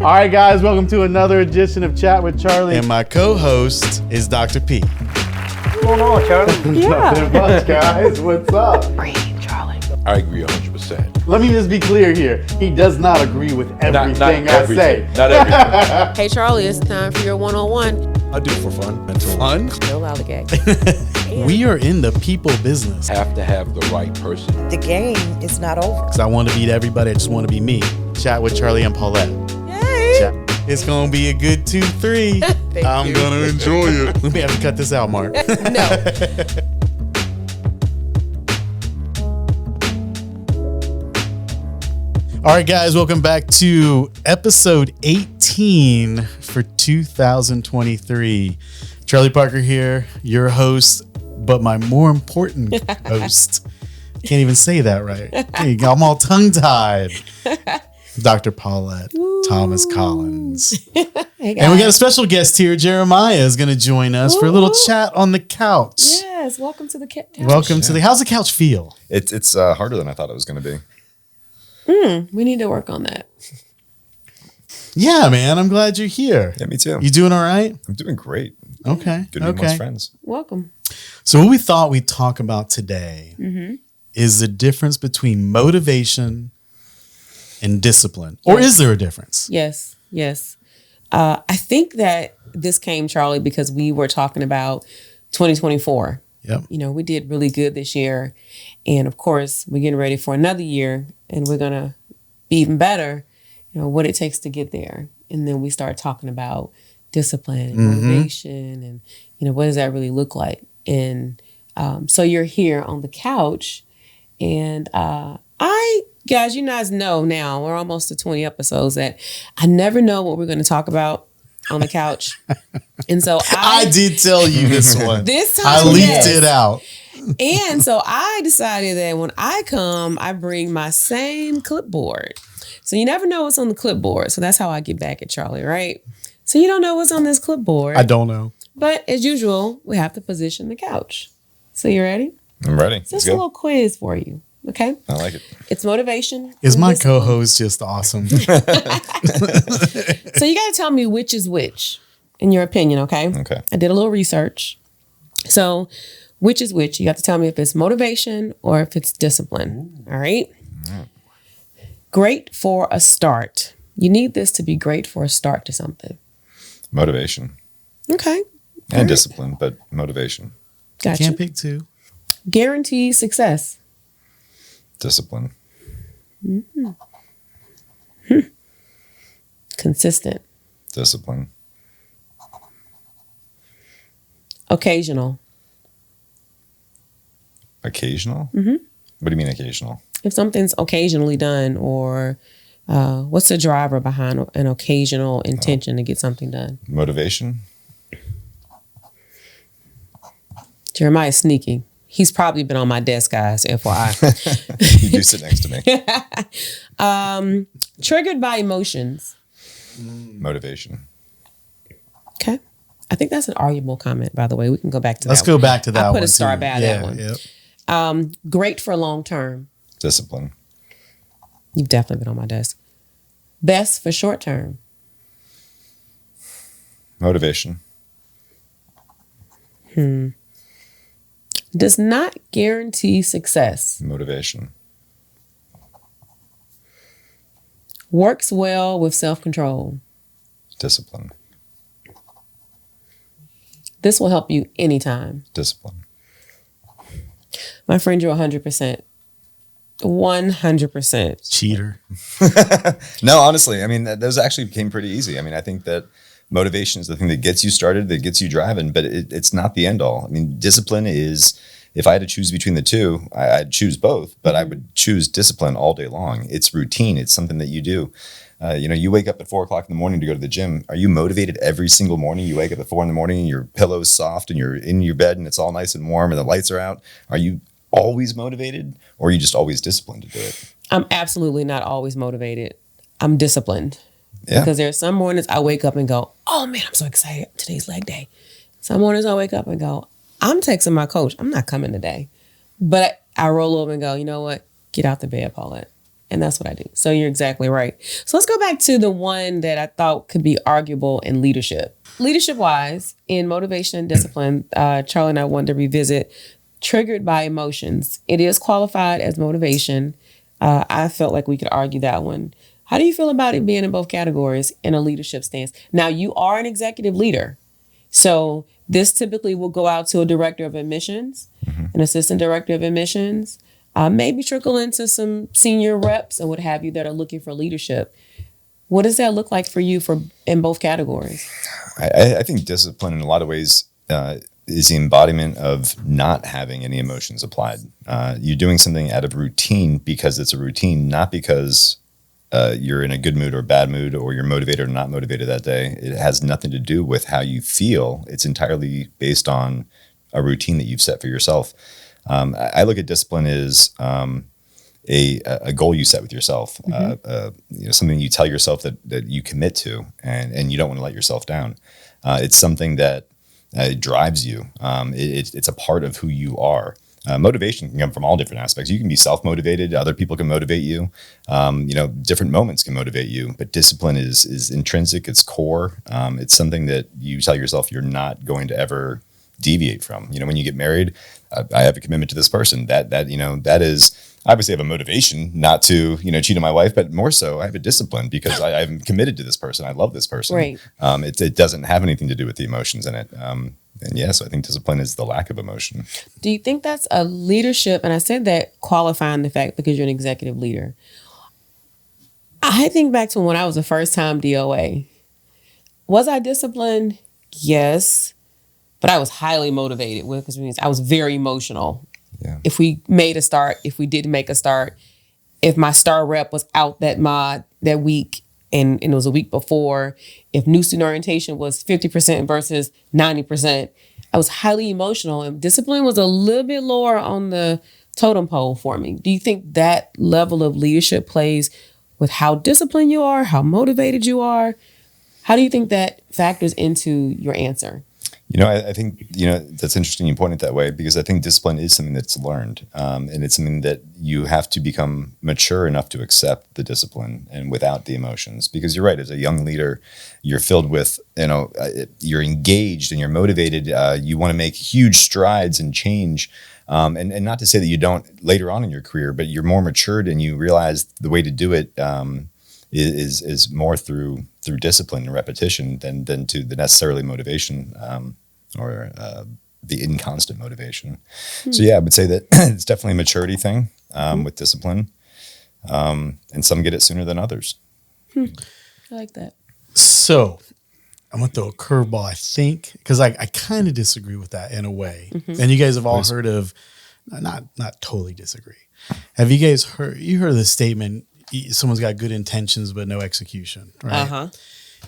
All right, guys, welcome to another edition of Chat with Charlie. And my co-host is Dr. P. What's going on, Charlie? Yeah. Nothing much, guys. What's up? Breathe, Charlie. I agree 100%. Let me just be clear here. He does not agree with everything I say. Not everything. Hey, Charlie, it's time for your one-on-one. I do it for fun. Fun? No alligator. We are in the people business. Have to have the right person. The game is not over. Because I want to beat everybody. I just want to be me. Chat with Charlie and Paulette. Yay! It's going to be a good 2-3. I'm going to enjoy it. We may have to cut this out, Mark. No. All right, guys, welcome back to episode 18 for 2023. Charlie Parker here, your host, but my more important host. Can't even say that right. I'm all tongue-tied. Dr. Paulette Thomas Collins. Hey, And we got a special guest here. Jeremiah is going to join us for a little chat on the couch. Yes, welcome to the couch. Welcome to the... How's the couch feel? It's harder than I thought it was going to be. We need to work on that. Yeah, man. I'm glad you're here. Yeah, me too. You doing all right? I'm doing great. Okay. Good to meet my friends. Welcome. So what we thought we'd talk about today is the difference between motivation and discipline. Or is there a difference? Yes. I think that this came, Charlie, because we were talking about 2024. Yep. You know, we did really good this year. And of course, we're getting ready for another year and we're going to be even better, you know, what it takes to get there. And then we start talking about discipline and motivation and, you know, what does that really look like? And so you're here on the couch and guys, you guys know now, we're almost to 20 episodes that I never know what we're going to talk about on the couch. And so I did tell you this one. This time, I leaked it out. And so I decided that when I come, I bring my same clipboard. So you never know what's on the clipboard. So that's how I get back at Charlie, right? So you don't know what's on this clipboard. I don't know. But as usual, we have to position the couch. So you ready? I'm ready. So it's a little quiz for you. Okay. I like it. It's motivation. Is my co-host just awesome? So you got to tell me which is which in your opinion. Okay. Okay. I did a little research. So which is which? You have to tell me if it's motivation or if it's discipline. All right. Great for a start. You need this to be great for a start to something. Motivation. Okay. And discipline, but motivation. Gotcha. Can't pick two. Guaranteed success. Discipline. Consistent. Discipline. Occasional. Occasional? What do you mean occasional? If something's occasionally done or what's the driver behind an occasional intention to get something done? Motivation. Jeremiah's sneaky. He's probably been on my desk, guys, FYI. You do sit next to me. Triggered by emotions. Motivation. Okay. I think that's an arguable comment, by the way. We can go back to Let's that go one. back to that I one. put a star too. by that one. Yep. Great for long term. Discipline. You've definitely been on my desk. Best for short term. Motivation. Does not guarantee success. Motivation. Works well with self-control. Discipline. This will help you anytime. Discipline. My friend, you're 100%. 100%. Cheater. No, honestly, I mean, those actually became pretty easy. I mean, I think that motivation is the thing that gets you started, that gets you driving, but it's not the end all. I mean, discipline is, if I had to choose between the two, I'd choose both, but I would choose discipline all day long. It's routine. It's something that you do. You wake up at 4:00 in the morning to go to the gym. Are you motivated every single morning? You wake up at 4 a.m. and your pillow's soft and you're in your bed and it's all nice and warm and the lights are out. Are you always motivated or are you just always disciplined to do it? I'm absolutely not always motivated. I'm disciplined. Yeah. Because there are some mornings I wake up and go, oh man, I'm so excited. Today's leg day. Some mornings I wake up and go, I'm texting my coach. I'm not coming today. But I roll over and go, you know what? Get out the bed, Paulette. And that's what I do. So you're exactly right. So let's go back to the one that I thought could be arguable in leadership. Leadership-wise, in motivation and discipline, Charlie and I wanted to revisit triggered by emotions. It is qualified as motivation. I felt like we could argue that one. How do you feel about it being in both categories in a leadership stance? Now, you are an executive leader. So this typically will go out to a director of admissions, an assistant director of admissions, maybe trickle into some senior reps and what have you that are looking for leadership. What does that look like for you in both categories? I think discipline in a lot of ways is the embodiment of not having any emotions applied. You're doing something out of routine because it's a routine, not because you're in a good mood or bad mood, or you're motivated or not motivated that day. It has nothing to do with how you feel. It's entirely based on a routine that you've set for yourself. I look at discipline as a goal you set with yourself, something you tell yourself that you commit to, and you don't want to let yourself down. It's something that drives you. It's a part of who you are. Motivation can come from all different aspects. You can be self-motivated. Other people can motivate you. Different moments can motivate you. But discipline is intrinsic. It's core. It's something that you tell yourself you're not going to ever deviate from. When you get married, I have a commitment to this person. That is obviously I have a motivation not to cheat on my wife, but more so I have a discipline because I'm committed to this person. I love this person. Right. It doesn't have anything to do with the emotions in it. And yes, I think discipline is the lack of emotion. Do you think that's a leadership? And I said that qualifying the fact because you're an executive leader. I think back to when I was a first-time DOA. Was I disciplined? Yes. But I was highly motivated because I was very emotional. Yeah. If we made a start, if we didn't make a start, if my star rep was out that week, and it was a week before, if new student orientation was 50% versus 90%, I was highly emotional, and discipline was a little bit lower on the totem pole for me. Do you think that level of leadership plays with how disciplined you are, how motivated you are? How do you think that factors into your answer? I think, that's interesting you point it that way, because I think discipline is something that's learned. And it's something that you have to become mature enough to accept the discipline and without the emotions. Because you're right, as a young leader, you're filled with, you're engaged and you're motivated. You want to make huge strides and change. And not to say that you don't later on in your career, but you're more matured and you realize the way to do it is more through discipline and repetition than to the necessarily motivation or the inconstant motivation. So yeah, I would say that it's definitely a maturity thing with discipline, and some get it sooner than others. I like that. So I'm going to throw a curveball, I think, because I kind of disagree with that in a way. And you guys have all heard of, not totally disagree. Have you guys heard of the statement, someone's got good intentions but no execution, right? Uh-huh.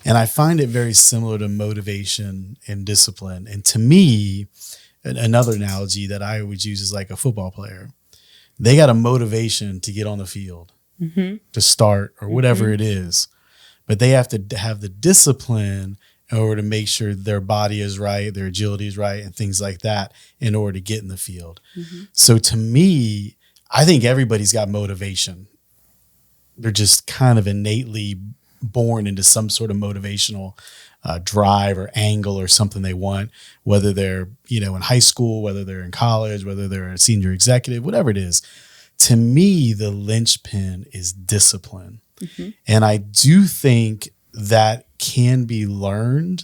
And I find it very similar to motivation and discipline. And to me, another analogy that I always use is like a football player. They got a motivation to get on the field, to start or whatever it is, but they have to have the discipline in order to make sure their body is right, their agility is right, and things like that in order to get in the field. So to me, I think everybody's got motivation. They're just kind of innately born into some sort of motivational drive or angle or something they want, whether they're, in high school, whether they're in college, whether they're a senior executive, whatever it is. To me, the linchpin is discipline. And I do think that can be learned,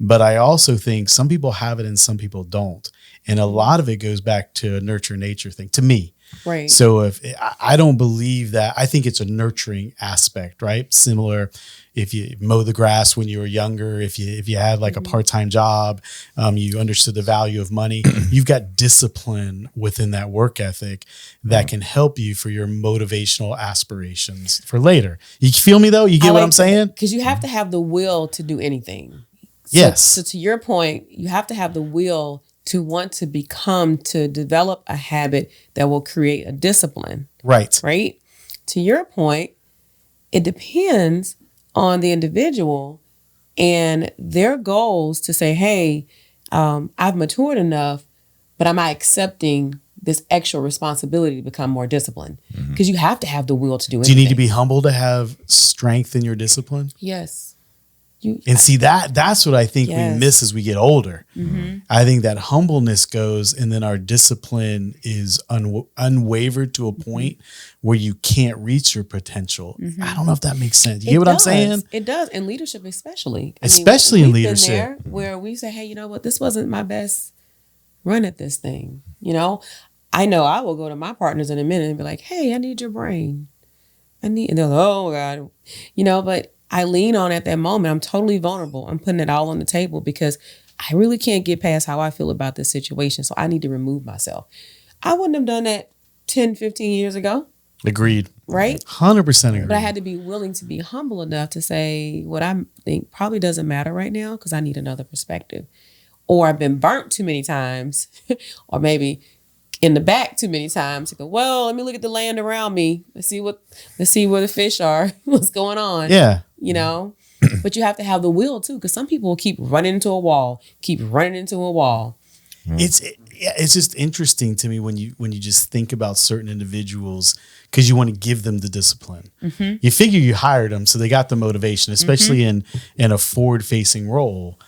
but I also think some people have it and some people don't. And a lot of it goes back to a nurture nature thing, to me. Right. So if I don't believe that, I think it's a nurturing aspect, right? Similar, if you mow the grass when you were younger, if you had like a part-time job, you understood the value of money, you've got discipline within that work ethic that can help you for your motivational aspirations for later. You feel me though? You get what I'm saying? Because you have to have the will to do anything. Yes. So to your point, you have to have the will to want to develop a habit that will create a discipline. Right. Right? To your point, it depends on the individual and their goals to say, hey, I've matured enough, but am I accepting this extra responsibility to become more disciplined because you have to have the will to do it. Do you need to be humble to have strength in your discipline? Yes. And see, that's what I think Yes. we miss as we get older. I think that humbleness goes, and then our discipline is unwavered to a point where you can't reach your potential. I don't know if that makes sense. You get what I'm saying? It does. In leadership, especially. Especially in we've been leadership. there where we say, hey, you know what? This wasn't my best run at this thing. You know I will go to my partners in a minute and be like, hey, I need your brain. And they're like, oh, God. But I lean on at that moment. I'm totally vulnerable. I'm putting it all on the table because I really can't get past how I feel about this situation. So I need to remove myself. I wouldn't have done that 10, 15 years ago. Agreed. Right? 100% agreed. But I had to be willing to be humble enough to say what I think probably doesn't matter right now because I need another perspective. Or I've been burnt too many times or maybe in the back too many times to go, well, let me look at the land around me. Let's see where the fish are. What's going on? Yeah. But you have to have the will too, because some people keep running into a wall. It's just interesting to me when you just think about certain individuals because you want to give them the discipline. You figure you hired them, so they got the motivation, especially in a forward facing role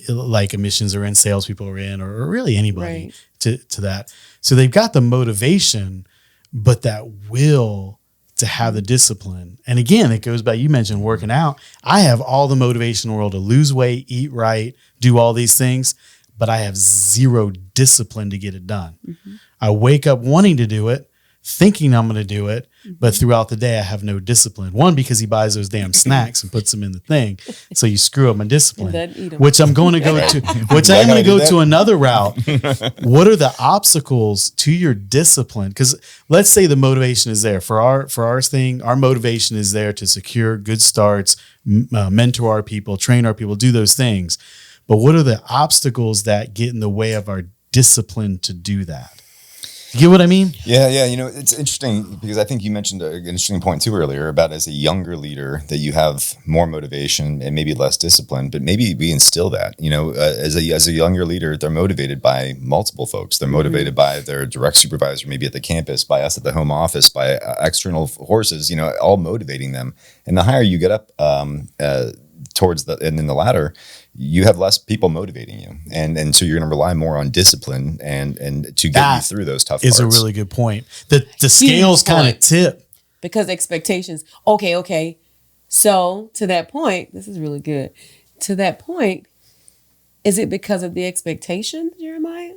like admissions or in salespeople are in, or really anybody to that. So they've got the motivation, but that will to have the discipline. And again, it goes back, you mentioned working out. I have all the motivation in the world to lose weight, eat right, do all these things, but I have zero discipline to get it done. I wake up wanting to do it, thinking I'm going to do it, but throughout the day I have no discipline. One, because he buys those damn snacks and puts them in the thing, so you screw up my discipline. Which I'm going to go to. Which I'm going to go to another route. What are the obstacles to your discipline? Because let's say the motivation is there for our thing. Our motivation is there to secure good starts, mentor our people, train our people, do those things. But what are the obstacles that get in the way of our discipline to do that? You get what I mean? Yeah. It's interesting because I think you mentioned an interesting point too earlier about as a younger leader that you have more motivation and maybe less discipline, but maybe we instill that, as a younger leader, they're motivated by multiple folks. They're motivated by their direct supervisor, maybe at the campus, by us at the home office, by external forces, all motivating them. And the higher you get up, towards and then the latter, you have less people motivating you, and so you're going to rely more on discipline and to get you through those tough parts. Is a really good point. The scales kind of tip because expectations. Okay. So to that point, this is really good. To that point, is it because of the expectation, Jeremiah?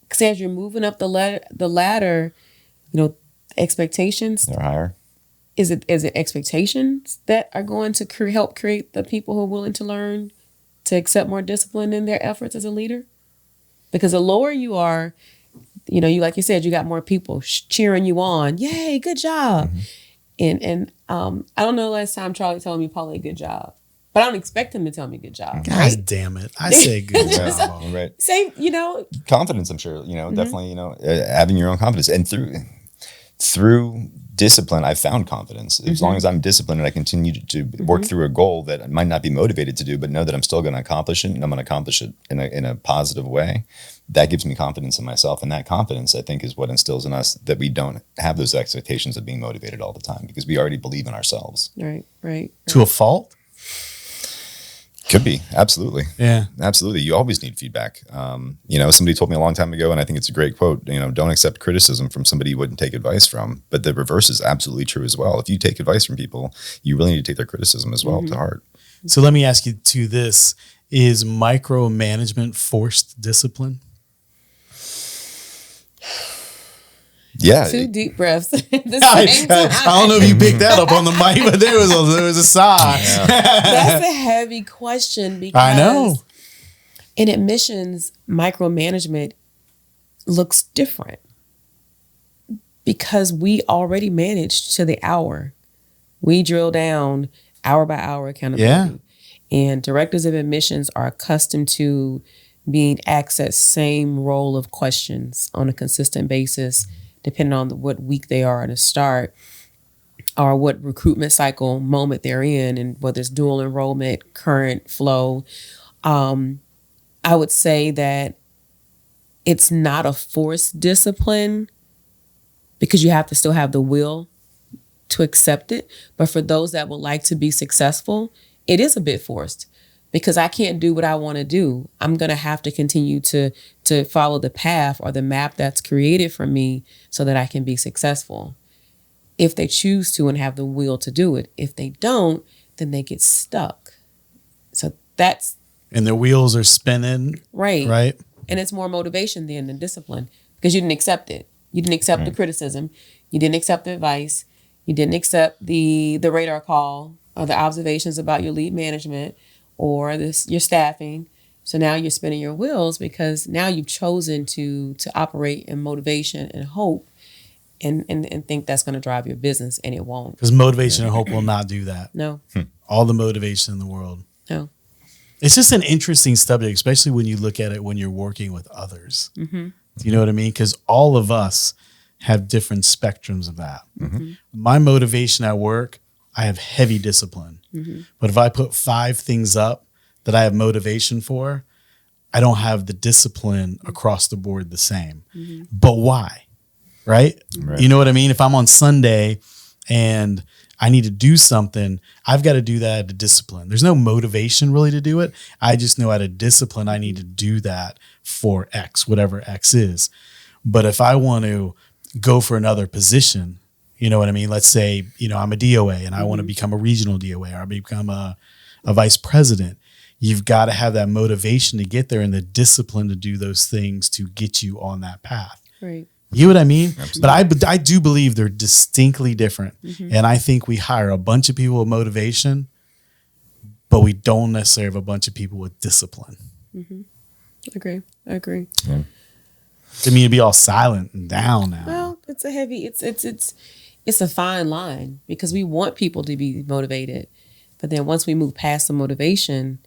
Because as you're moving up the ladder, expectations they're higher. Is it expectations that are going to help create the people who are willing to learn to accept more discipline in their efforts as a leader? Because the lower you are, you like you said, you got more people cheering you on. Yay, good job. And I don't know the last time Charlie told me, Paulie, good job. But I don't expect him to tell me good job. God right? damn it. I say good job. Right. Say, confidence, I'm sure, definitely, having your own confidence. And through discipline, I've found confidence. As long as I'm disciplined and I continue to work through a goal that I might not be motivated to do, but know that I'm still going to accomplish it and I'm going to accomplish it in a positive way, that gives me confidence in myself. And that confidence, I think, is what instills in us that we don't have those expectations of being motivated all the time because we already believe in ourselves. Right. To a fault? Could be. Absolutely. Yeah. Absolutely. You always need feedback. Somebody told me a long time ago, and I think it's a great quote, don't accept criticism from somebody you wouldn't take advice from. But the reverse is absolutely true as well. If you take advice from people, you really need to take their criticism as well to heart. So let me ask you this. Is micromanagement forced discipline? Yeah. 2 deep breaths. I don't know if you picked that up on the mic, but there was a sigh. Yeah. That's a heavy question because I know. In admissions, micromanagement looks different because we already manage to the hour. We drill down hour by hour accountability. Yeah. And directors of admissions are accustomed to being asked that same roll of questions on a consistent basis, depending on what week they are to start or what recruitment cycle moment they're in and whether it's dual enrollment, current flow. I would say that it's not a forced discipline because you have to still have the will to accept it. But for those that would like to be successful, it is a bit forced because I can't do what I want to do. I'm going to have to continue to follow the path or the map that's created for me so that I can be successful. If they choose to and have the will to do it. If they don't, then they get stuck. So that's... And their wheels are spinning. Right. And it's more motivation than discipline because you didn't accept it. You didn't accept the criticism. You didn't accept the advice. You didn't accept the radar call or the observations about your lead management or your staffing. So now you're spinning your wheels because now you've chosen to operate in motivation and hope and think that's going to drive your business, and it won't. Because motivation and hope will not do that. No. All the motivation in the world. No. It's just an interesting subject, especially when you look at it when you're working with others. Mm-hmm. Do you know what I mean? Because all of us have different spectrums of that. Mm-hmm. My motivation at work, I have heavy discipline. Mm-hmm. But if I put 5 things up that I have motivation for, I don't have the discipline across the board the same. Mm-hmm. But why? Right? You know what I mean? If I'm on Sunday and I need to do something, I've got to do that at a discipline. There's no motivation really to do it. I just know at a discipline I need to do that for X, whatever X is. But if I want to go for another position, you know what I mean? Let's say, I'm a DOA and I want to become a regional DOA or I become a vice president. You've got to have that motivation to get there and the discipline to do those things to get you on that path. Right. You know what I mean? Absolutely. But I do believe they're distinctly different. Mm-hmm. And I think we hire a bunch of people with motivation, but we don't necessarily have a bunch of people with discipline. Mm-hmm. I agree. Yeah. To me, to be all silent and down now. Well, it's a fine line because we want people to be motivated. But then once we move past the motivation,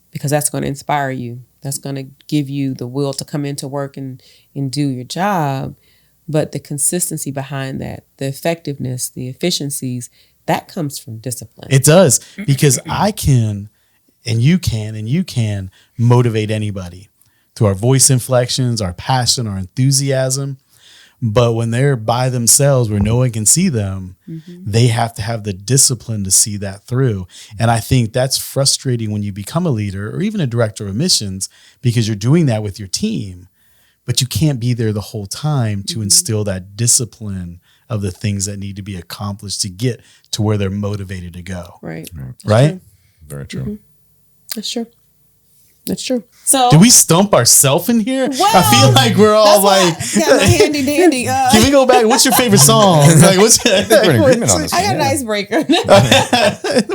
because that's going to inspire you, that's going to give you the will to come into work and do your job. But the consistency behind that, the effectiveness, the efficiencies, that comes from discipline. It does, because I can, and you can motivate anybody through our voice inflections, our passion, our enthusiasm. But when they're by themselves where no one can see them, they have to have the discipline to see that through. And I think that's frustrating when you become a leader or even a director of missions because you're doing that with your team, but you can't be there the whole time to instill that discipline of the things that need to be accomplished to get to where they're motivated to go. Right? Very true. That's true. So, do we stump ourselves in here? Well, I feel like we're all like, got my handy dandy. Can we go back? What's your favorite song? Like, I think we're in agreement on this. I got an icebreaker.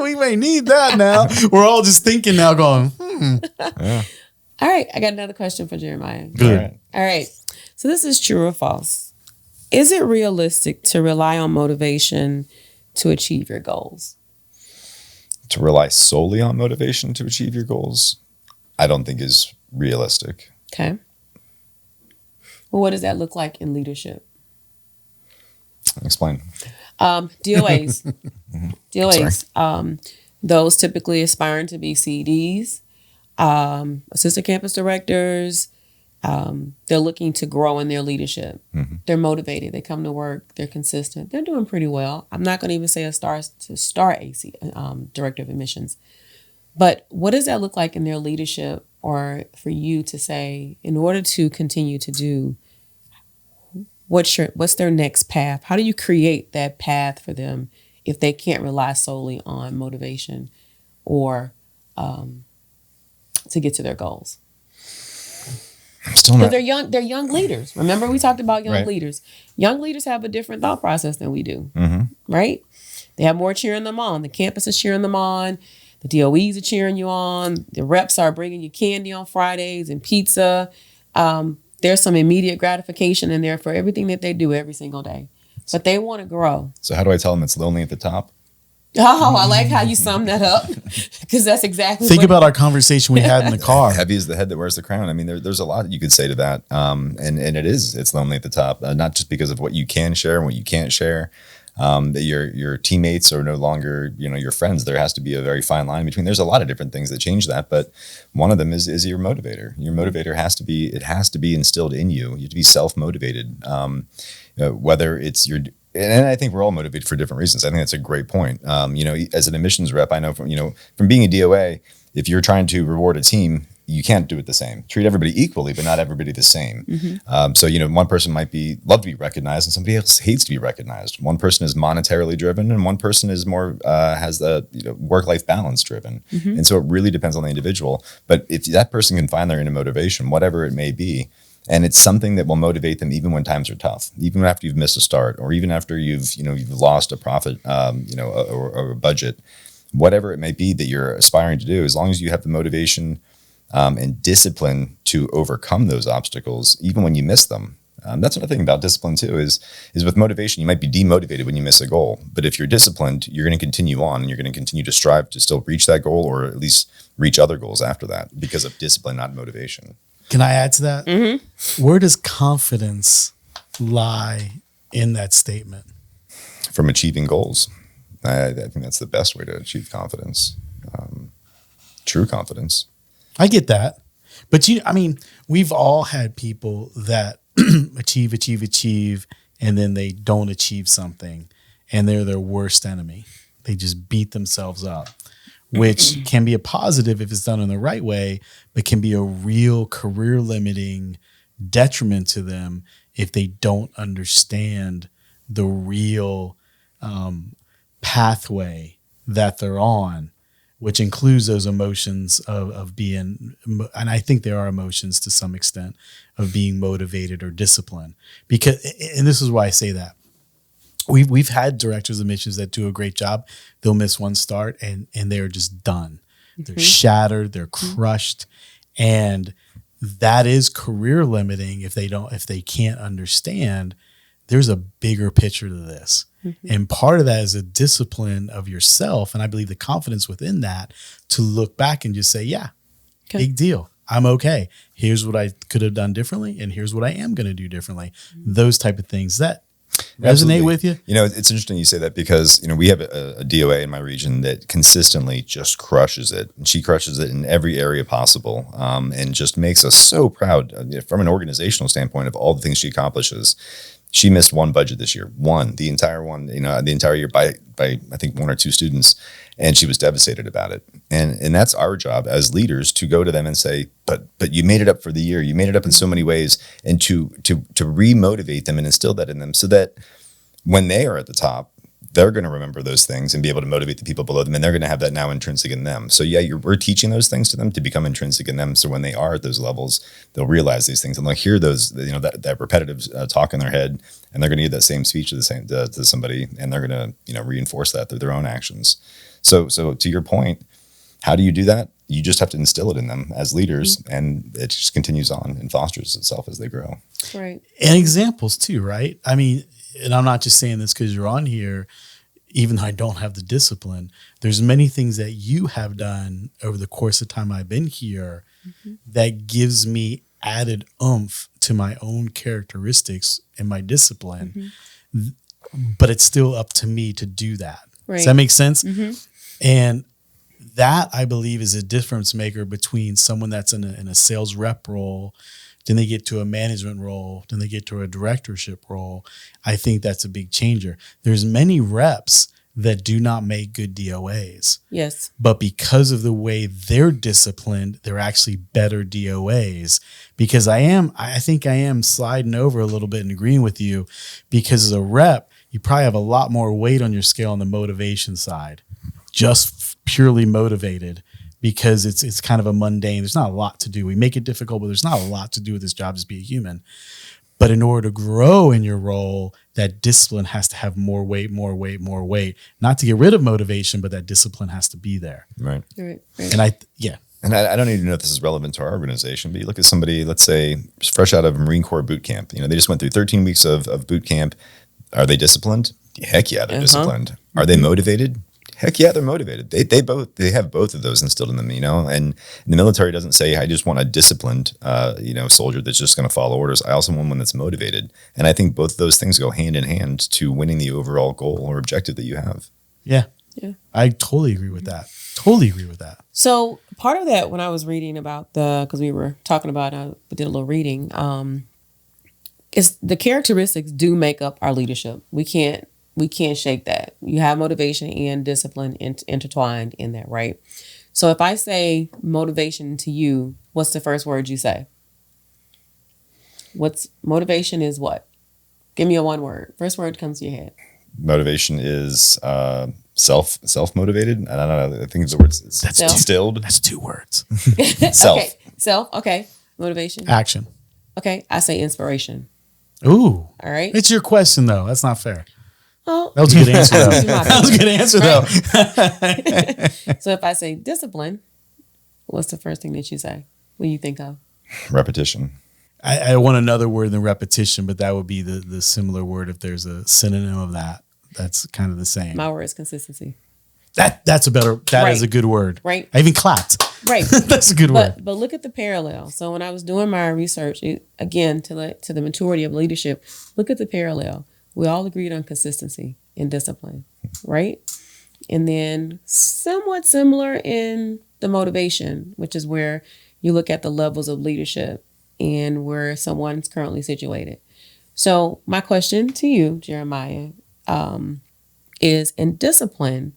We may need that now. We're all just thinking now, going, Yeah. All right, I got another question for Jeremiah. Good. All right. So this is true or false. Is it realistic to rely on motivation to achieve your goals? To rely solely on motivation to achieve your goals, I don't think is realistic. Okay. Well, what does that look like in leadership? Explain. DOAs. DOAs. Those typically aspiring to be CDs, assistant campus directors. They're looking to grow in their leadership. Mm-hmm. They're motivated. They come to work. They're consistent. They're doing pretty well. I'm not going to even say a star AC, director of admissions. But what does that look like in their leadership, or for you to say, in order to continue to do, what's their next path? How do you create that path for them if they can't rely solely on motivation or to get to their goals? Because they're young leaders. Remember, we talked about young leaders. Young leaders have a different thought process than we do, right? They have more cheering them on. The campus is cheering them on. The DOEs are cheering you on. The reps are bringing you candy on Fridays and pizza. There's some immediate gratification in there for everything that they do every single day. But they want to grow. So how do I tell them it's lonely at the top? Oh, I like how you summed that up, because that's exactly. Think about our conversation we had in the car. Heavy is the head that wears the crown. I mean, there's a lot you could say to that, and it's lonely at the top, not just because of what you can share and what you can't share, that your teammates are no longer, your friends. There has to be a very fine line between. There's a lot of different things that change that, but one of them is your motivator. Your motivator has to be instilled in you. You have to be self-motivated. Whether it's and I think we're all motivated for different reasons. I think that's a great point. As an admissions rep, I know from being a DOA, if you're trying to reward a team, you can't do it the same. Treat everybody equally, but not everybody the same. So one person might love to be recognized, and somebody else hates to be recognized. One person is monetarily driven, and one person is more has the work-life balance driven. And so it really depends on the individual. But if that person can find their inner motivation, whatever it may be, and it's something that will motivate them even when times are tough, even after you've missed a start, or even after you've lost a profit, or a budget, whatever it may be that you're aspiring to do. As long as you have the motivation and discipline to overcome those obstacles, even when you miss them. That's another thing about discipline too. Is with motivation, you might be demotivated when you miss a goal, but if you're disciplined, you're going to continue on, and you're going to continue to strive to still reach that goal, or at least reach other goals after that, because of discipline, not motivation. Can I add to that? Where does confidence lie in that statement? From achieving goals. I think that's the best way to achieve confidence. True confidence. I get that. But we've all had people that achieve, and then they don't achieve something, and they're their worst enemy. They just beat themselves up, which can be a positive if it's done in the right way, but can be a real career limiting detriment to them if they don't understand the real pathway that they're on, which includes those emotions of being, and I think there are emotions to some extent, of being motivated or disciplined. Because, and this is why I say that, we've had directors of missions that do a great job. They'll miss one start and they're just done. They're shattered, they're crushed, and that is career limiting if they can't understand there's a bigger picture to this. And part of that is a discipline of yourself. And I believe the confidence within that to look back and just say, yeah, big deal. I'm okay. Here's what I could have done differently, and here's what I am going to do differently. Those type of things that resonate with you. It's interesting you say that, because we have a DOA in my region that consistently just crushes it, and she crushes it in every area possible, and just makes us so proud from an organizational standpoint of all the things she accomplishes. She missed one budget this year, the entire year by I think one or two students, and she was devastated about it. And that's our job as leaders, to go to them and say, but you made it up for the year. You made it up in so many ways, and to re-motivate them and instill that in them, so that when they are at the top, they're going to remember those things and be able to motivate the people below them, and they're going to have that now intrinsic in them. So we're teaching those things to them to become intrinsic in them. So when they are at those levels, they'll realize these things, and they'll hear those, that repetitive talk in their head, and they're going to give that same speech to somebody, and they're going to reinforce that through their own actions. So to your point, how do you do that? You just have to instill it in them as leaders, and it just continues on and fosters itself as they grow. Right. And examples too, right? And I'm not just saying this because you're on here, even though I don't have the discipline. There's many things that you have done over the course of time I've been here that gives me added oomph to my own characteristics and my discipline. But it's still up to me to do that. Right. Does that make sense? And that, I believe, is a difference maker between someone that's in a sales rep role, then they get to a management role, then they get to a directorship role. I think that's a big changer. There's many reps that do not make good DOAs. Yes. But because of the way they're disciplined, they're actually better DOAs. Because I think I am sliding over a little bit and agreeing with you, because as a rep, you probably have a lot more weight on your scale on the motivation side, just purely motivated. Because it's kind of a mundane. There's not a lot to do. We make it difficult, but there's not a lot to do with this job, just be a human. But in order to grow in your role, that discipline has to have more weight. Not to get rid of motivation, but that discipline has to be there. Right. And I don't even know if this is relevant to our organization, but you look at somebody, let's say, fresh out of Marine Corps boot camp. They just went through 13 weeks of boot camp. Are they disciplined? Heck yeah, they're disciplined. Are they motivated? Heck yeah, they're motivated. They have both of those instilled in them, and the military doesn't say, I just want a disciplined, soldier that's just going to follow orders. I also want one that's motivated. And I think both of those things go hand in hand to winning the overall goal or objective that you have. Yeah. Yeah. I totally agree with that. Totally agree with that. So part of that, when I was reading about because we were talking about, we did a little reading, is the characteristics do make up our leadership. We can't shake that. You have motivation and discipline intertwined in that, right? So if I say motivation to you, what's the first word you say? What's motivation is what? Give me a one word. First word comes to your head. Motivation is self-motivated. I don't know. I think the word's That's instilled. That's 2 words. Self. Okay. Self. Okay. Motivation. Action. Okay. I say inspiration. Ooh. All right. It's your question, though. That's not fair. Oh. That was a good answer, though. You might That was a good answer, though. So if I say discipline, what's the first thing that you say? What do you think of? Repetition. I want another word than repetition, but that would be the similar word if there's a synonym of that. That's kind of the same. My word is consistency. That's a better. That Right. is a good word. Right. I even clapped. Right. That's a good word. But look at the parallel. So when I was doing my research, again, to the maturity of leadership, look at the parallel. We all agreed on consistency and discipline, right? And then somewhat similar in the motivation, which is where you look at the levels of leadership and where someone's currently situated. So my question to you, Jeremiah, is in discipline,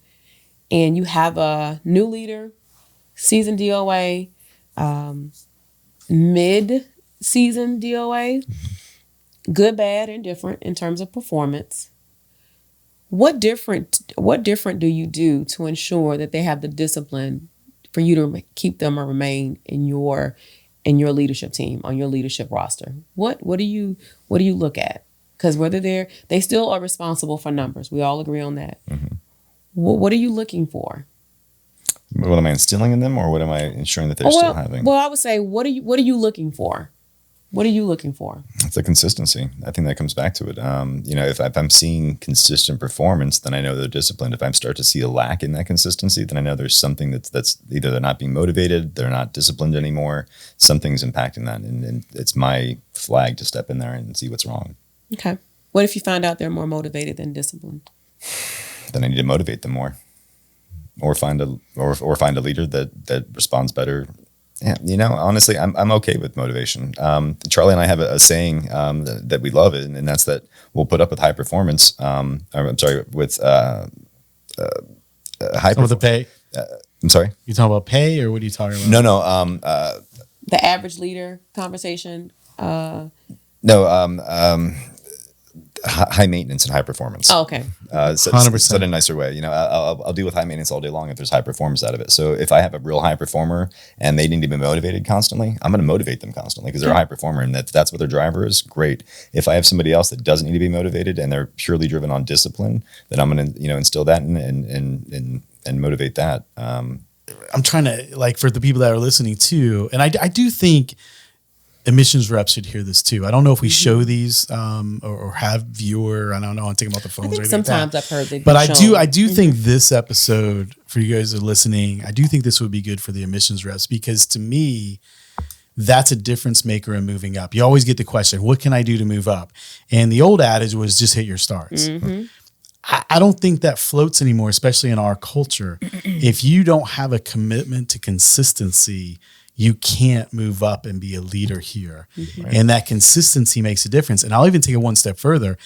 and you have a new leader, seasoned DOA, mid-season DOA, good, bad, and different in terms of performance. What different do you do to ensure that they have the discipline for you to keep them or remain in your leadership team, on your leadership roster? What do you look at? Because whether they still are responsible for numbers. We all agree on that. Mm-hmm. What are you looking for? What am I instilling in them, or what am I ensuring that they're still having? Well, I would say, what are you looking for? What are you looking for? It's the consistency. I think that comes back to it. If I'm seeing consistent performance, then I know they're disciplined. If I start to see a lack in that consistency, then I know there's something that's either they're not being motivated, they're not disciplined anymore. Something's impacting that, and it's my flag to step in there and see what's wrong. Okay. What if you find out they're more motivated than disciplined? Then I need to motivate them more, or find a leader that responds better. Yeah, honestly, I'm okay with motivation. Charlie and I have a saying that we love, and that's that we'll put up with high performance. With high With the pay. I'm sorry. You talking about pay, or what are you talking about? No. The average leader conversation. High maintenance and high performance. Oh, okay. 100%. Said in a nicer way. I'll deal with high maintenance all day long if there's high performance out of it. So if I have a real high performer and they need to be motivated constantly, I'm going to motivate them constantly because they're a high performer and that's what their driver is. Great. If I have somebody else that doesn't need to be motivated and they're purely driven on discipline, then I'm going to instill that and motivate that. I'm trying to, for the people that are listening too, and I do think emissions reps should hear this too. I don't know if we show these or have viewer. I don't know. I'm thinking about the phones. I think sometimes I've heard that. But I do think this episode, for you guys who are listening, I do think this would be good for the emissions reps because to me, that's a difference maker in moving up. You always get the question, what can I do to move up? And the old adage was just hit your stars. Mm-hmm. I don't think that floats anymore, especially in our culture. If you don't have a commitment to consistency, you can't move up and be a leader here. Mm-hmm. Right. And that consistency makes a difference. And I'll even take it one step further.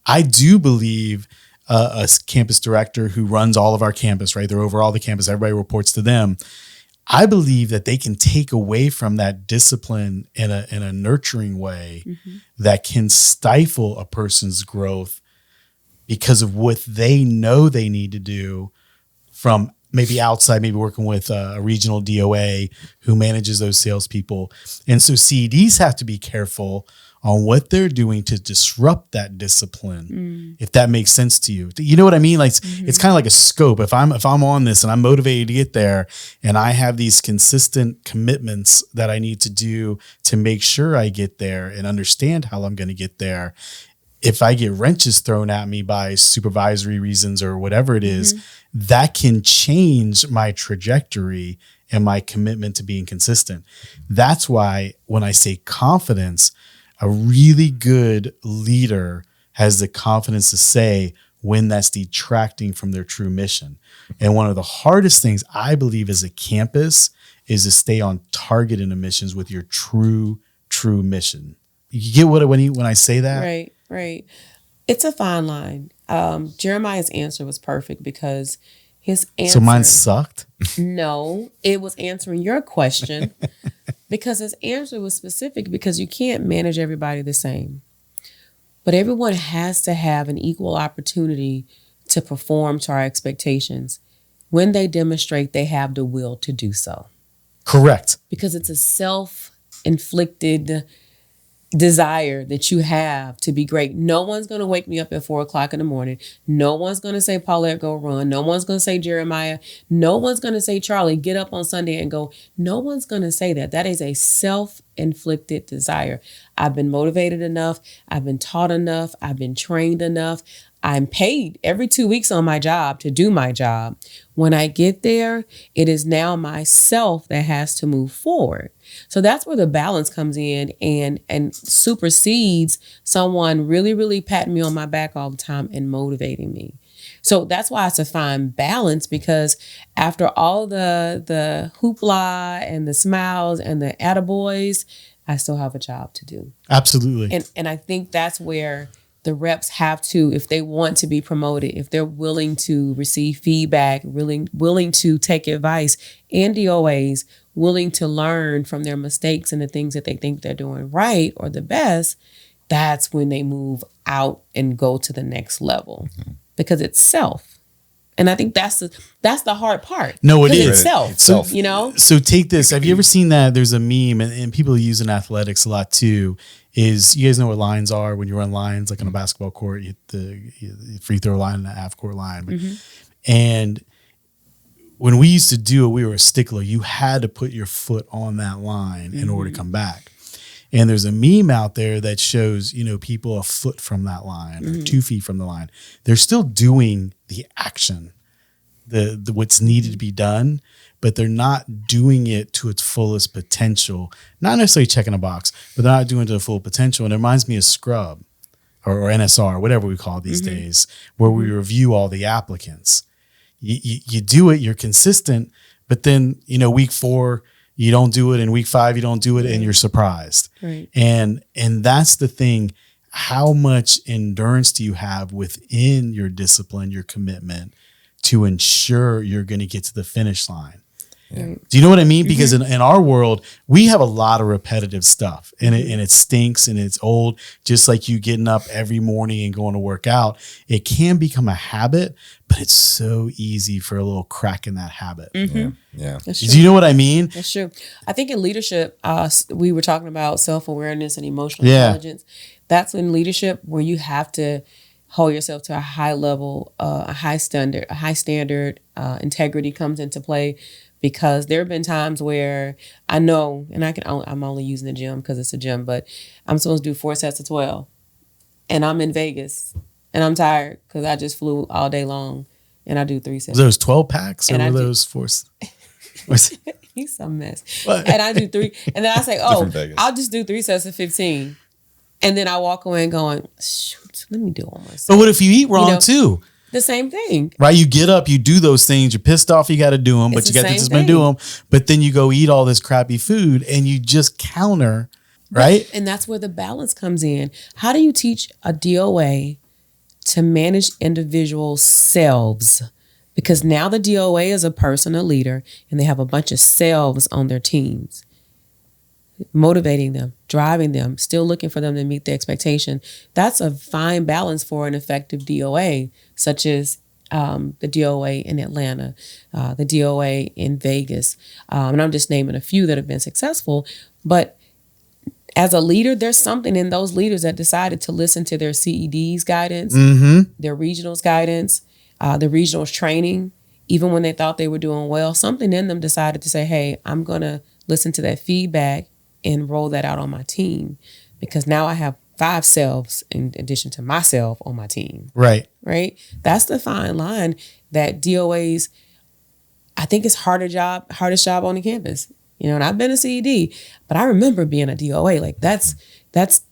I do believe a campus director who runs all of our campus, right? They're over all the campus. Everybody reports to them. I believe that they can take away from that discipline in a nurturing way that can stifle a person's growth because of what they know they need to do from maybe outside, maybe working with a regional DOA who manages those salespeople. And so CEDs have to be careful on what they're doing to disrupt that discipline, if that makes sense to you. You know what I mean? It's kind of like a scope. If I'm on this and I'm motivated to get there and I have these consistent commitments that I need to do to make sure I get there and understand how I'm going to get there, if I get wrenches thrown at me by supervisory reasons or whatever it is, that can change my trajectory and my commitment to being consistent. That's why when I say confidence, a really good leader has the confidence to say when that's detracting from their true mission. And one of the hardest things I believe as a campus is to stay on target in the missions with your true mission. You get when I say that? Right. It's a fine line. Jeremiah's answer was perfect because his answer. So mine sucked? No, it was answering your question because his answer was specific because you can't manage everybody the same. But everyone has to have an equal opportunity to perform to our expectations when they demonstrate they have the will to do so. Correct. Because it's a self-inflicted desire that you have to be great. No one's going to wake me up at 4:00 in the morning. No one's going to say, Paulette, go run. No one's going to say, Jeremiah. No one's going to say, Charlie, get up on Sunday and go. No one's going to say that. That is a self-inflicted desire. I've been motivated enough. I've been taught enough. I've been trained enough. I'm paid every 2 weeks on my job to do my job. When I get there, it is now myself that has to move forward. So that's where the balance comes in and supersedes someone really, really patting me on my back all the time and motivating me. So that's why it's a fine balance, because after all the hoopla and the smiles and the attaboys, I still have a job to do. Absolutely. And I think that's where the reps have to, if they want to be promoted, if they're willing to receive feedback, willing to take advice, and DOAs, willing to learn from their mistakes and the things that they think they're doing right or the best, that's when they move out and go to the next level, because it's self. And I think that's the hard part. No, it is. It's self, It's self. you know? So take this. Have you ever seen that? There's a meme, and people use in athletics a lot too, is you guys know what lines are when you run lines, like on a basketball court, you hit the free throw line and the half court line. And when we used to do it, we were a stickler. You had to put your foot on that line in order to come back. And there's a meme out there that shows, people a foot from that line or 2 feet from the line. They're still doing the action, the what's needed to be done, but they're not doing it to its fullest potential. Not necessarily checking a box, but they're not doing it to the full potential. And it reminds me of Scrub or NSR, whatever we call it these days, where we review all the applicants. You do it, you're consistent, but then, week 4, you don't do it. In week 5, you don't do it, and you're surprised. Right. And that's the thing. How much endurance do you have within your discipline, your commitment, to ensure you're going to get to the finish line? Yeah. Do you know what I mean? Because in our world, we have a lot of repetitive stuff, and it stinks and it's old. Just like you getting up every morning and going to work out, it can become a habit, but it's so easy for a little crack in that habit. Yeah. That's Do you know what I mean? That's true. I think in leadership, we were talking about self-awareness and emotional Yeah. intelligence. That's in leadership where you have to hold yourself to a high level, a high standard, integrity comes into play. Because there have been times where I know, and I'm only using the gym because it's a gym, but I'm supposed to do 4 sets of 12. And I'm in Vegas and I'm tired because I just flew all day long and I do 3 sets. Those 12 packs or And I were do- those 4? He's a mess. What? And I do 3. And then I say, Different Vegas. I'll just do 3 sets of 15. And then I walk away and going, shoot, let me do one more set. But what if you eat wrong too? The same thing. Right? You get up, you do those things, you're pissed off, you got to do them, but It's you the got to same discipline to do them. But then you go eat all this crappy food and you just counter, right? And that's where the balance comes in. How do you teach a DOA to manage individual selves? Because now the DOA is a person, a leader, and they have a bunch of selves on their teams, motivating them, driving them, still looking for them to meet the expectation. That's a fine balance for an effective DOA, such as the DOA in Atlanta, the DOA in Vegas. And I'm just naming a few that have been successful. But as a leader, there's something in those leaders that decided to listen to their CED's guidance, their regionals guidance, the regionals training, even when they thought they were doing well. Something in them decided to say, hey, I'm going to listen to that feedback and roll that out on my team, because now I have 5 selves in addition to myself on my team. Right. Right. That's the fine line that DOAs, I think it's hardest job on the campus. And I've been a CED, but I remember being a DOA. Like that's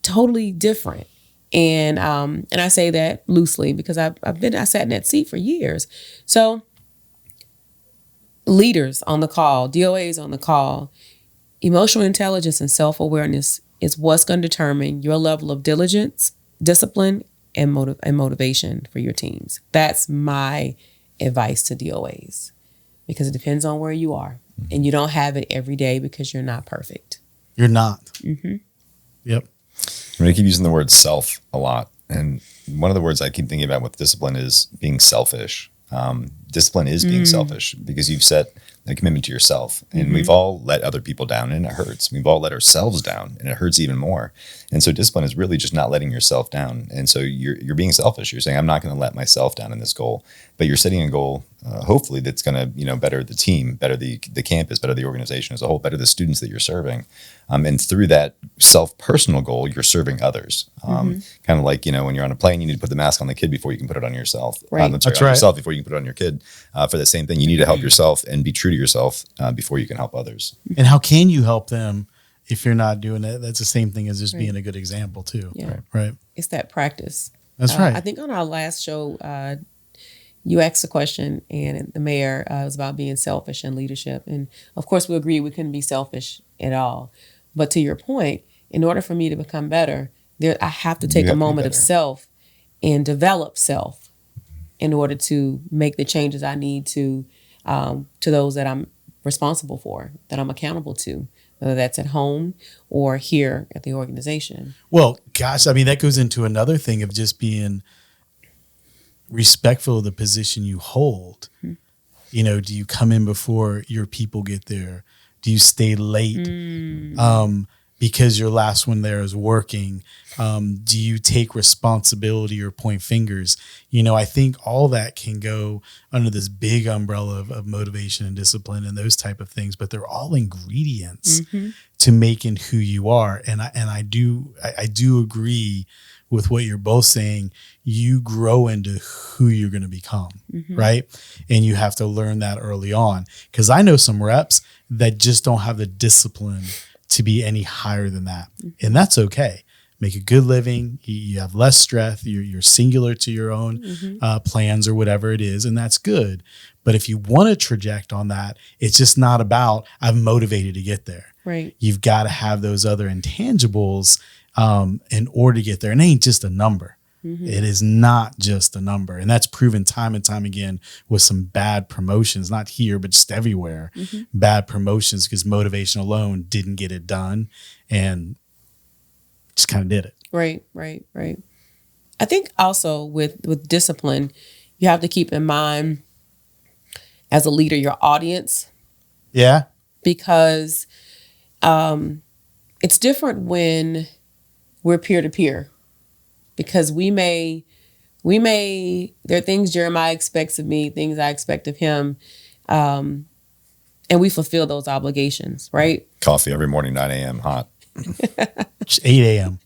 totally different. And I say that loosely because I sat in that seat for years. So leaders on the call, DOAs on the call, emotional intelligence and self-awareness is what's going to determine your level of diligence, discipline, and motivation for your teams. That's my advice to DOAs because it depends on where you are. And you don't have it every day because you're not perfect. You're not. Mm-hmm. Yep. I keep using the word self a lot. And one of the words I keep thinking about with discipline is being selfish. Discipline is being selfish because you've set a commitment to yourself. And we've all let other people down and it hurts. We've all let ourselves down and it hurts even more. And so discipline is really just not letting yourself down. And so you're being selfish. You're saying, I'm not going to let myself down in this goal. But you're setting a goal, hopefully, that's going to better the team, better the campus, better the organization as a whole, better the students that you're serving. And through that self-personal goal, you're serving others. Kind of like, when you're on a plane, you need to put the mask on the kid before you can put it on yourself. Right. That's right. Yourself before you can put it on your kid. For the same thing, you need to help yourself and be true to yourself before you can help others. And how can you help them if you're not doing it? That's the same thing as just being a good example too. Yeah. Right. It's that practice. That's right. I think on our last show, you asked a question, and the mayor was about being selfish in leadership. And of course, we agree we couldn't be selfish at all. But to your point, in order for me to become better, I have to take a moment of self and develop self in order to make the changes I need to those that I'm responsible for, that I'm accountable to, whether that's at home or here at the organization. Well, gosh, I mean, that goes into another thing of just being respectful of the position you hold. Do you come in before your people get there? Do you stay late because your last one there is working? Do you take responsibility or point fingers? I think all that can go under this big umbrella of motivation and discipline and those type of things, but they're all ingredients to making who you are. And I do agree with what you're both saying. You grow into who you're going to become, right? And you have to learn that early on. Because I know some reps that just don't have the discipline to be any higher than that. And that's okay. Make a good living. You have less stress. You're singular to your own plans or whatever it is. And that's good. But if you want to traject on that, it's just not about, I'm motivated to get there. Right. You've got to have those other intangibles in order to get there. And it ain't just a number. It is not just a number. And that's proven time and time again with some bad promotions, not here, but just everywhere. Bad promotions because motivation alone didn't get it done and just kind of did it. Right. I think also with discipline, you have to keep in mind as a leader, your audience. Yeah. Because it's different when we're peer-to-peer. Because we may, there are things Jeremiah expects of me, things I expect of him, and we fulfill those obligations, right? Coffee every morning, 9 a.m. hot. It's 8 a.m.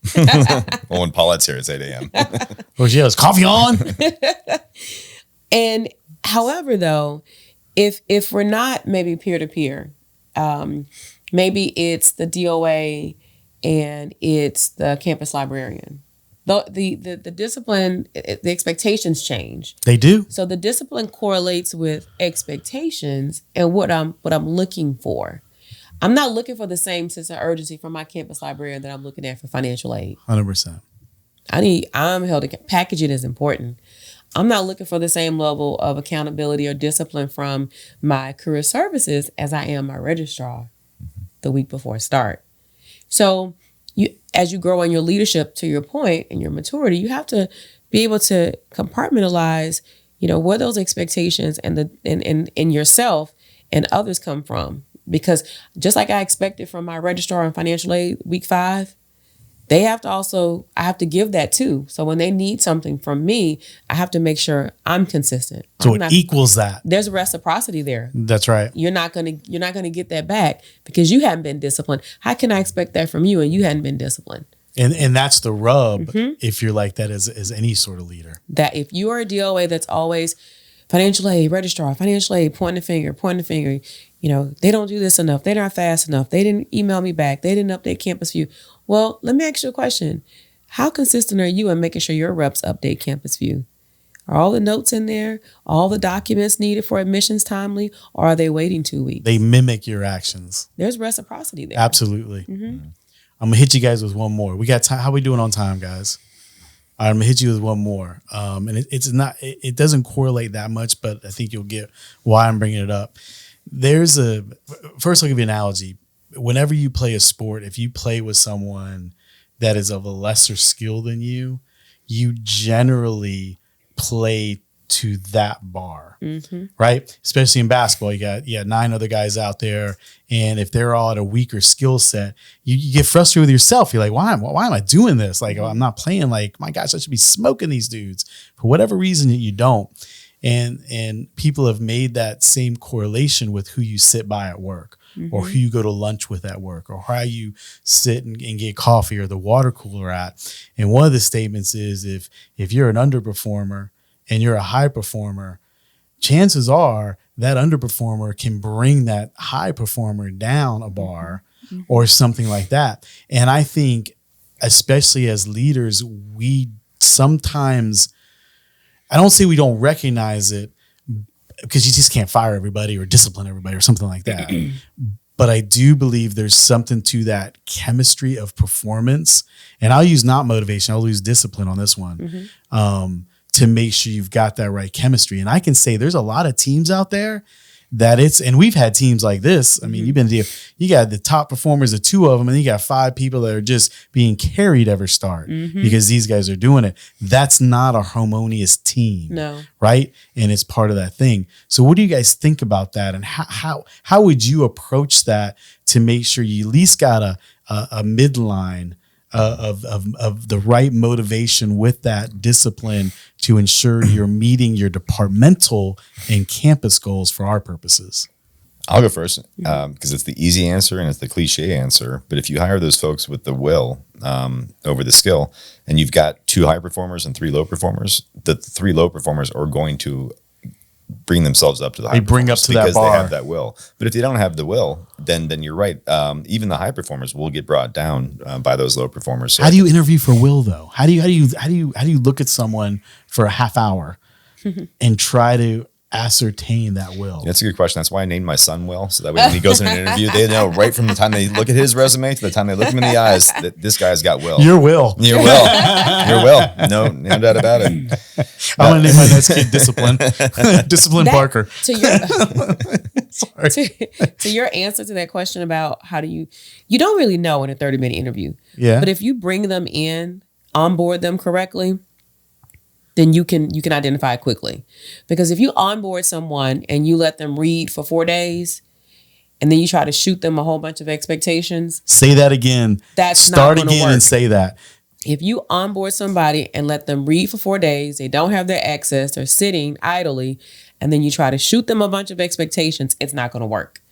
Well, when Paulette's here, it's 8 a.m. Well, she has coffee on. And however, though, if we're not maybe peer-to-peer, maybe it's the DOA and it's the campus librarian. The discipline, the expectations change. They do. So the discipline correlates with expectations and what I'm looking for. I'm not looking for the same sense of urgency from my campus librarian that I'm looking at for financial aid. 100%. I'm held to packaging is important. I'm not looking for the same level of accountability or discipline from my career services as I am my registrar the week before start. So as you grow in your leadership, to your point, and your maturity, you have to be able to compartmentalize, where those expectations and in yourself and others come from. Because just like I expected from my registrar and financial aid week 5, they have to also, I have to give that too. So when they need something from me, I have to make sure I'm consistent. So it equals that. There's reciprocity there. That's right. You're not gonna get that back because you haven't been disciplined. How can I expect that from you and you hadn't been disciplined? And that's the rub if you're like that as any sort of leader. That if you are a DOA that's always financial aid, registrar, financial aid, pointing the finger, they don't do this enough. They're not fast enough. They didn't email me back. They didn't update Campus View. Well, let me ask you a question. How consistent are you in making sure your reps update Campus View? Are all the notes in there? All the documents needed for admissions timely? Or are they waiting 2 weeks? They mimic your actions. There's reciprocity there. Absolutely. I'm gonna hit you guys with one more. We got time. How we doing on time, guys? All right, I'm gonna hit you with one more. And it doesn't correlate that much, but I think you'll get why I'm bringing it up. First I'll give you an analogy. Whenever you play a sport, if you play with someone that is of a lesser skill than you generally play to that bar, right? Especially in basketball, you got 9 other guys out there, and if they're all at a weaker skill set, you get frustrated with yourself. You're like, why am I doing this? Like, I'm not playing. Like, my gosh, I should be smoking these dudes. For whatever reason, you don't. And people have made that same correlation with who you sit by at work, or who you go to lunch with at work, or how you sit and get coffee or the water cooler at. And one of the statements is if you're an underperformer and you're a high performer, chances are that underperformer can bring that high performer down a bar or something like that. And I think, especially as leaders, we sometimes, I don't say we don't recognize it, because you just can't fire everybody or discipline everybody or something like that. But I do believe there's something to that chemistry of performance. And I'll use not motivation, I'll use discipline on this one, to make sure you've got that right chemistry. And I can say there's a lot of teams out there that and we've had teams like this. I mean, you got the top performers of 2 of them, and then you got 5 people that are just being carried every start because these guys are doing it. That's not a harmonious team. No. Right. And it's part of that thing. So what do you guys think about that? And how would you approach that to make sure you at least got a midline of the right motivation with that discipline to ensure you're meeting your departmental and campus goals for our purposes? I'll go first because it's the easy answer and it's the cliche answer. But if you hire those folks with the will over the skill, and you've got 2 high performers and 3 low performers, the 3 low performers are going to bring themselves up to the high performers. They bring up to that bar. Because they have that will. But if they don't have the will, then you're right. Even the high performers will get brought down by those low performers. So how do you interview for will, though? How do you look at someone for a half hour and try to ascertain that will? That's a good question. That's why I named my son Will, so that way when he goes in an interview, they know right from the time they look at his resume to the time they look him in the eyes that this guy's got will. Your will. Your will. Your will. No doubt about it. I'm going to name my next kid Discipline. Discipline Parker. To your answer to that question about how do you don't really know in a 30-minute interview. Yeah. But if you bring them in, onboard them correctly, then you can identify it quickly. Because if you onboard someone and you let them read for 4 days, and then you try to shoot them a whole bunch of expectations. Say that again. Start again work. And say that. If you onboard somebody and let them read for 4 days, they don't have their access, they're sitting idly, and then you try to shoot them a bunch of expectations, it's not going to work.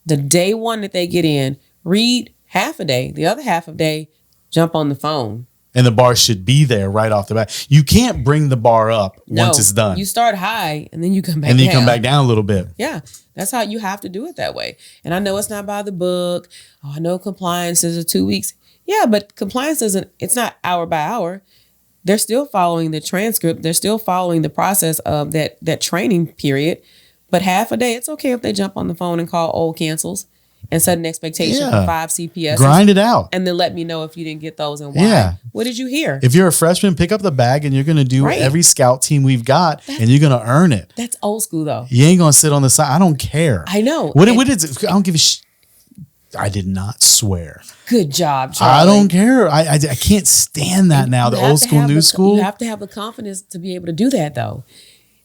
The day one that they get in, read half a day, the other half of the day, jump on the phone. And the bar should be there right off the bat. You can't bring the bar up once it's done. You start high and then you come back down. And then you come back down a little bit. Yeah, that's how you have to do it that way. And I know it's not by the book. Oh, I know compliance is 2 weeks. Yeah, but compliance it's not hour by hour. They're still following the transcript. They're still following the process of that training period. But half a day, it's okay if they jump on the phone and call old cancels and set an expectation for 5 CPS. Grind it out. And then let me know if you didn't get those and why. Yeah. What did you hear? If you're a freshman, pick up the bag and you're going to do every scout team we've got and you're going to earn it. That's old school though. You ain't going to sit on the side. I don't care. I know. What is it? I don't give a I did not swear. Good job, Charlie. I don't care. I can't stand that now. The old school, new school. You have to have the confidence to be able to do that though.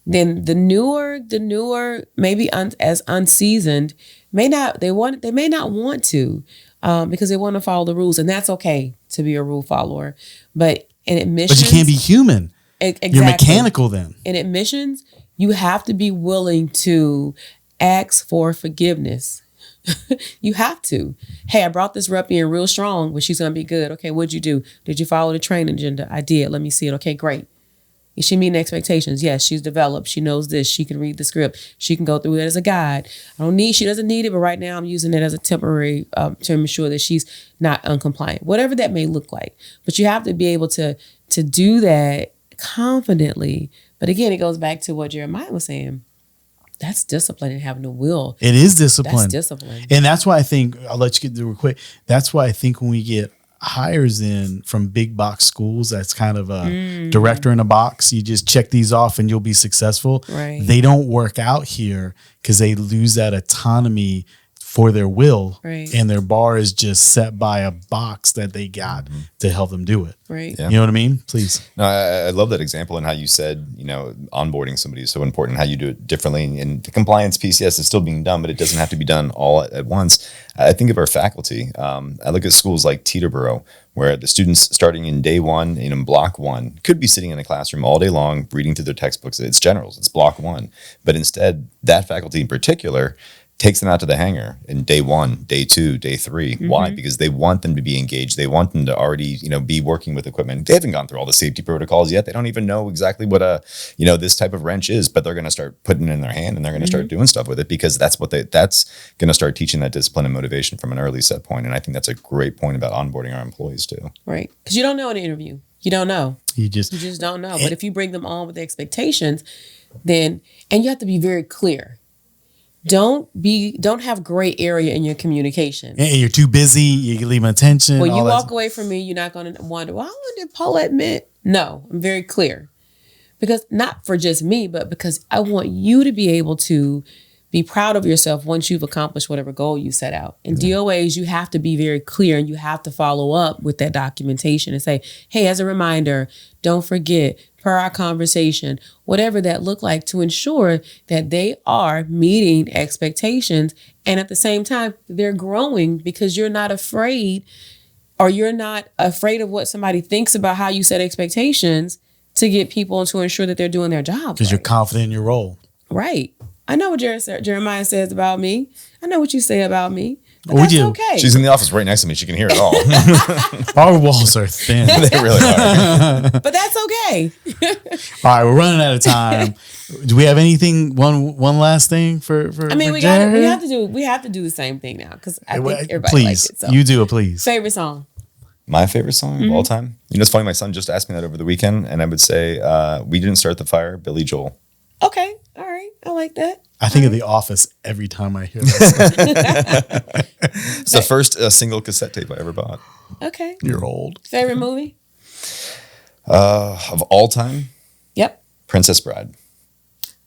Then the newer, maybe as unseasoned, they may not want to, because they want to follow the rules, and that's okay to be a rule follower. But in admissions, but you can't be human. Exactly. You're mechanical then. In admissions, you have to be willing to ask for forgiveness You have to. Hey, I brought this rep in real strong, but she's going to be good. Okay, what'd you do? Did you follow the training agenda? I did. Let me see it. Okay, great. Is she meeting expectations? Yes, she's developed. She knows this. She can read the script. She can go through it as a guide. She doesn't need it, but right now I'm using it as a temporary to ensure that she's not uncompliant, whatever that may look like. But you have to be able to do that confidently. But again, it goes back to what Jeremiah was saying. That's discipline and having the will. It is discipline. That's discipline. And that's why I think, I'll let you get through real quick. That's why I think when we get hires in from big box schools, that's kind of a director in a box. You just check these off and you'll be successful. Right. They don't work out here because they lose that autonomy for their will. Right. And their bar is just set by a box that they got to help them do it. Right. Yeah. You know what I mean? Please. No, I love that example and how you said, onboarding somebody is so important, how you do it differently. And the compliance piece, yes, is still being done, but it doesn't have to be done all at once. I think of our faculty. I look at schools like Teterboro, where the students starting in day one, in block one, could be sitting in a classroom all day long, reading through their textbooks. It's generals, it's block one. But instead, that faculty in particular takes them out to the hangar in day one, day two, day three. Why? Because they want them to be engaged. They want them to already, be working with equipment. They haven't gone through all the safety protocols yet. They don't even know exactly what this type of wrench is, but they're going to start putting it in their hand and they're going to start doing stuff with it because that's going to start teaching that discipline and motivation from an early set point. And I think that's a great point about onboarding our employees too. Right. Because you don't know in an interview. You don't know. You just don't know. But if you bring them on with the expectations, then, and you have to be very clear. Don't have gray area in your communication. and you're too busy. You can leave them attention. When you all that walk away from me, you're not going to wonder, well, what did Paulette meant? No, I'm very clear. Because not for just me, but because I want you to be able to be proud of yourself once you've accomplished whatever goal you set out. In DOAs, you have to be very clear and you have to follow up with that documentation and say, hey, as a reminder, don't forget, per our conversation, whatever that looked like, to ensure that they are meeting expectations. And at the same time, they're growing because you're not afraid of what somebody thinks about how you set expectations to get people and to ensure that they're doing their job. because you're confident in your role. Right. I know what Jeremiah says about me. I know what you say about me. But We that's do. okay. She's in the office right next to me. She can hear it all. Our walls are thin. They really are. But that's okay. All right, we're running out of time. Do we have anything? One last thing for I mean, for we Jared? have to do the same thing now because I think everybody Please, likes it. So. you do it, please. Favorite song? My favorite song of all time? It's funny. My son just asked me that over the weekend, and I would say We Didn't Start the Fire, Billy Joel. Okay. All right. I like that. I think of The Office every time I hear that. It's the first single cassette tape I ever bought. Okay. You're old. Favorite movie? Of all time, Yep. Princess Bride.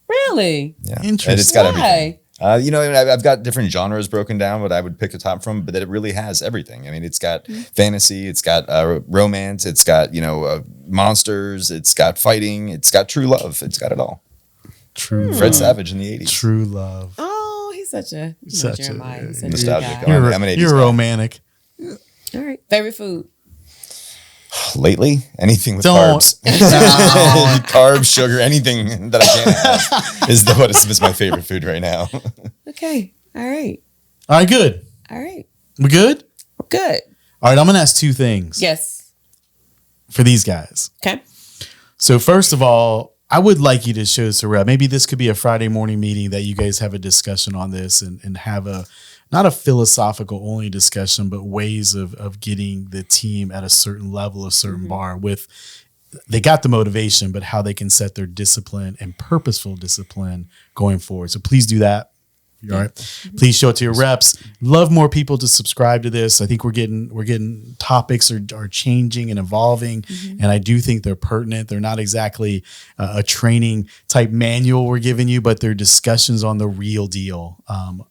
Really? Yeah. Interesting. And it's got Why? everything. I've got different genres broken down, what I would pick a top from, but it really has everything. I mean, it's got fantasy, it's got romance, it's got, monsters, it's got fighting, it's got true love, it's got it all. True. Fred Savage in the 80s. True love. Oh, he's such a Jeremiah. He's such a good nostalgic. guy. I'm an 80s You're guy. romantic. All right. Favorite food? Lately, anything with Don't. carbs. Carbs, sugar, anything that I can't have is my favorite food right now. Okay. All right. All right, good. All right. We good? We're good. All right, I'm going to ask two things Yes. for these guys. Okay. So first of all, I would like you to show us a rep. Maybe this could be a Friday morning meeting that you guys have a discussion on this and have not a philosophical only discussion, but ways of getting the team at a certain level, a certain bar with, they got the motivation, but how they can set their discipline and purposeful discipline going forward. So please do that. All right. Please show it to your reps. Love more people to subscribe to this. I think we're getting topics are changing and evolving. And I do think they're pertinent. They're not exactly a training type manual we're giving you, but they're discussions on the real deal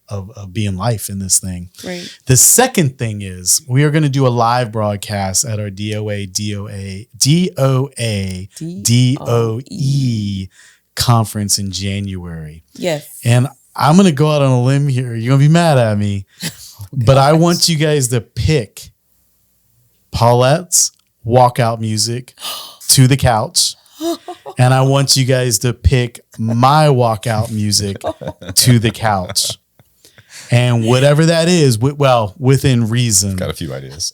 of being life in this thing. Right. The second thing is we are going to do a live broadcast at our DOE conference in January. Yes. And I'm going to go out on a limb here. You're going to be mad at me. But I want you guys to pick Paulette's walkout music to the couch. And I want you guys to pick my walkout music to the couch. And whatever that is, within reason. Got a few ideas.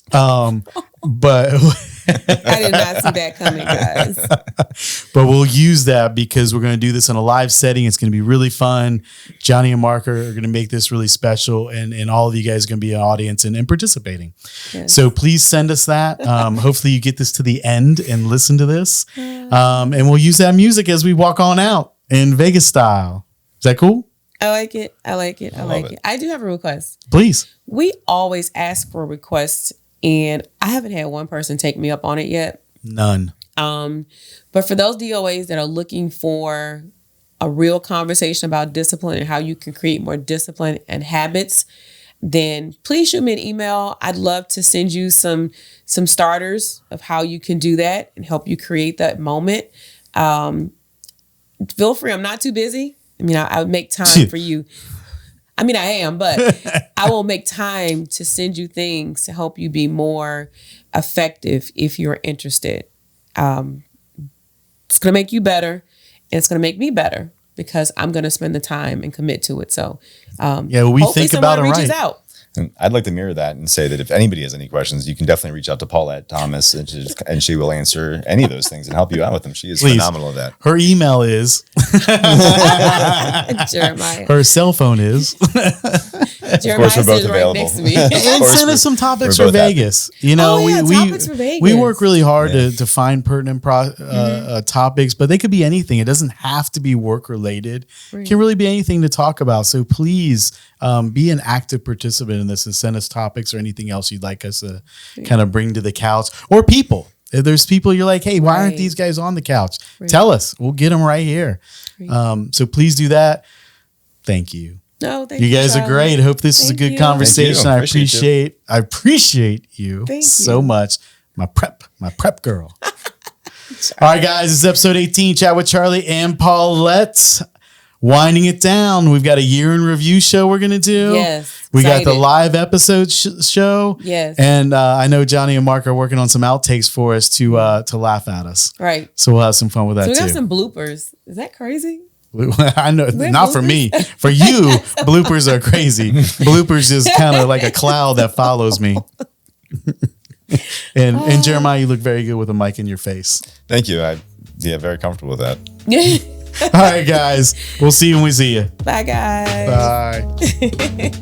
But I did not see that coming, guys. but we'll use that because we're going to do this in a live setting. It's going to be really fun. Johnny and Mark are going to make this really special, and all of you guys are going to be an audience and participating. Yes. So please send us that. Hopefully you get this to the end and listen to this. And we'll use that music as we walk on out in Vegas style. Is that cool? I like it. I like it. I love like it. it. I do have a request. Please. We always ask for requests, and I haven't had one person take me up on it yet. None. But for those DOAs that are looking for a real conversation about discipline and how you can create more discipline and habits, then please shoot me an email. I'd love to send you some starters of how you can do that and help you create that moment. Feel free. I'm not too busy. I mean, I would make time for you. I mean, I am, but I will make time to send you things to help you be more effective if you're interested. It's going to make you better, and it's going to make me better because I'm going to spend the time and commit to it. So, we think about it reaches right. out. And I'd like to mirror that and say that if anybody has any questions, you can definitely reach out to Paulette Thomas, and she will answer any of those things and help you out with them. She is phenomenal at that. Her email is. Jeremiah. Her cell phone is. Jeremiah we're both sits right available. next to me. And course, send us some topics we're for both happy. Vegas. You know, Oh, yeah, topics for Vegas. we work really hard to find pertinent topics, but they could be anything. It doesn't have to be work related. It can really be anything to talk about. So please be an active participant in this and send us topics or anything else you'd like us to kind of bring to the couch, or people. If there's people you're like, hey, why aren't Right. these guys on the couch? Tell us. We'll get them right here. So please do that. Thank you. No, thank You guys are Charlie. great. I hope this is a Thank good you. conversation. Thank you. I appreciate you Thank so you. much. My prep girl. All right, guys, this is episode 18. Chat with Charlie and Paulette. Winding it down. We've got a year in review show we're going to do. Yes, We got the excited. live episode show. Yes. And I know Johnny and Mark are working on some outtakes for us to laugh at us. Right. So we'll have some fun with that So we too. got some bloopers. Is that crazy? I know, have not for bloopers? me. For you, bloopers are crazy. Bloopers is kind of like a cloud that follows me. And Jeremiah, you look very good with a mic in your face. Thank you. Very comfortable with that. All right, guys. We'll see you when we see you. Bye, guys. Bye.